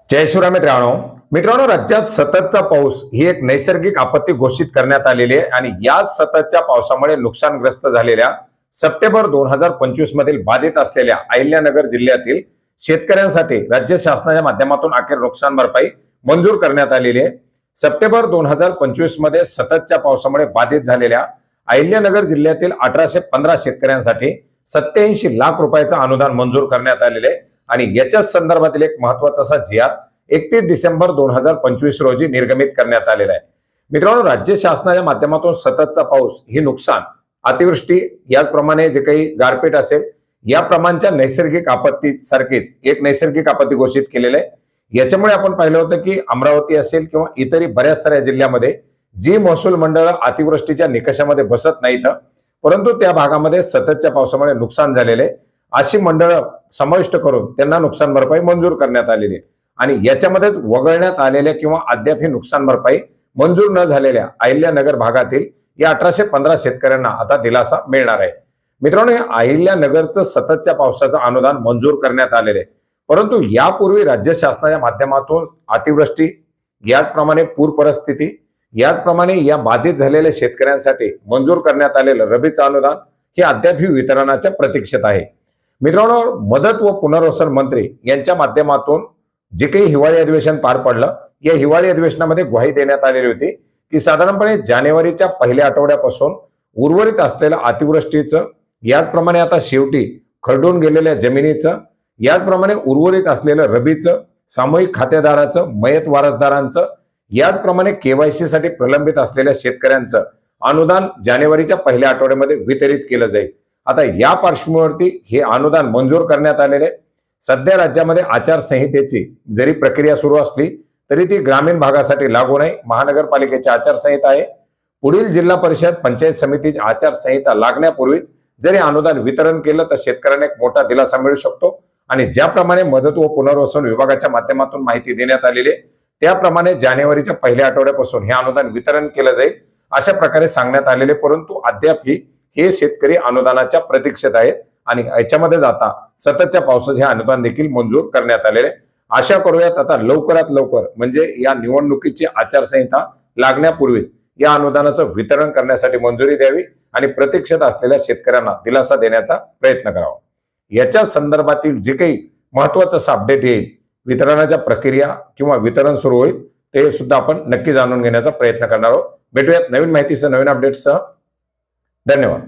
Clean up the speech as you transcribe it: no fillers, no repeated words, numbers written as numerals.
जय शिवराय मित्रांनो, राज्यात सततचा पाऊस ही एक नैसर्गिक आपत्ती घोषित करण्यात आलेली आहे आणि या सततच्या पावसामुळे नुकसानग्रस्त झालेल्या सप्टेंबर 2025 मधील बाधित असलेल्या अहिल्यानगर जिल्ह्यातील शेतकऱ्यांसाठी राज्य शासनाच्या माध्यमातून अखेर नुकसान भरपाई मंजूर करण्यात आलेली आहे। सप्टेंबर 2025 मध्ये सततच्या पावसामुळे बाधित झालेल्या अहिल्यानगर जिल्ह्यातील 1815 शेतकऱ्यांसाठी 87 लाख रुपयाचं अनुदान मंजूर करण्यात आलेले आहे आणि याच्याच संदर्भातील एक महत्त्वाचा असा जी.आर. 31 डिसेंबर 2025 रोजी निर्गमित करण्यात आलेला आहे। मित्रांनो, राज्य शासनाच्या माध्यमातून सततचा पाऊस ही नुकसान, अतिवृष्टी याचप्रमाणे जे काही गारपीट असेल या प्रमाणच्या नैसर्गिक आपत्ती सारखीच एक नैसर्गिक आपत्ती घोषित केलेलं आहे। याच्यामुळे आपण पाहिलं होतं की अमरावती असेल किंवा इतरही बऱ्याच साऱ्या जिल्ह्यामध्ये जी महसूल मंडळ अतिवृष्टीच्या निकषामध्ये बसत नाहीत, परंतु त्या भागामध्ये सततच्या पावसामुळे नुकसान झालेले अशी मंडळं समाविष्ट करून त्यांना नुकसान भरपाई मंजूर करण्यात आलेली आहे आणि याच्यामध्येच वगळण्यात आलेल्या किंवा अद्याप ही नुकसान भरपाई मंजूर न झालेल्या अहिल्यानगर भागातील या 1815 शेतकऱ्यांना आता दिलासा मिळणार आहे। मित्रांनो, अहिल्यानगरचं सततच्या पावसाचं अनुदान मंजूर करण्यात आलेले आहे, परंतु यापूर्वी राज्य शासनाच्या माध्यमातून अतिवृष्टी याचप्रमाणे पूर परिस्थिती याचप्रमाणे या बाधित झालेल्या शेतकऱ्यांसाठी मंजूर करण्यात आलेलं रबीचं अनुदान हे अद्याप वितरणाच्या प्रतीक्षेत आहे। मित्रांनो, मदत व पुनर्वसन मंत्री यांच्या माध्यमातून जे काही हिवाळी अधिवेशन पार पडलं, या हिवाळी अधिवेशनामध्ये ग्वाही देण्यात आलेली होती की साधारणपणे जानेवारीच्या पहिल्या आठवड्यापासून उर्वरित असलेल्या अतिवृष्टीचं, याचप्रमाणे आता शेवटी खरडून गेलेल्या जमिनीचं, याचप्रमाणे उर्वरित असलेलं रबीचं, सामूहिक खातेदाराचं, मयत वारसदारांचं, याचप्रमाणे केवायसी साठी प्रलंबित असलेल्या शेतकऱ्यांचं अनुदान जानेवारीच्या पहिल्या आठवड्यामध्ये वितरित केलं जाईल। आता या पार्श्वभूमीवरती हे अनुदान मंजूर करण्यात आलेले। सध्या राज्यामध्ये आचारसंहितेची जरी प्रक्रिया सुरू असली तरी ती ग्रामीण भागासाठी लागू नाही। महानगरपालिकेची आचारसंहिता आहे, पुढील जिल्हा परिषद पंचायत समितीची आचारसंहिता लागण्यापूर्वीच जरी अनुदान वितरण केलं तर शेतकऱ्यांना एक मोठा दिलासा मिळू शकतो आणि ज्याप्रमाणे मदत व पुनर्वसन विभागाच्या माध्यमातून माहिती देण्यात आलेली आहे त्याप्रमाणे जानेवारीच्या पहिल्या आठवड्यापासून हे अनुदान वितरण केलं जाईल अशा प्रकारे सांगण्यात आलेले। परंतु अद्याप हे शेतकरी अनुदानाच्या प्रतीक्षेत आहेत आणि याच्यामध्ये जाता सततच्या पावसाचे हे अनुदान देखील मंजूर करण्यात आलेले। आशा करूयात आता लवकरात लवकर म्हणजे या निवडणुकीची आचारसंहिता लागण्यापूर्वीच या अनुदानाचं वितरण करण्यासाठी मंजुरी द्यावी आणि प्रतीक्षेत असलेल्या शेतकऱ्यांना दिलासा देण्याचा प्रयत्न करावा। याच्या संदर्भातील जे काही महत्त्वाचं अपडेट येईल, वितरणाच्या प्रक्रिया किंवा वितरण सुरू होईल ते सुद्धा आपण नक्की जाणून घेण्याचा प्रयत्न करणार आहोत। भेटूयात नवीन माहितीसह, नवीन अपडेट्ससह। धन्यवाद।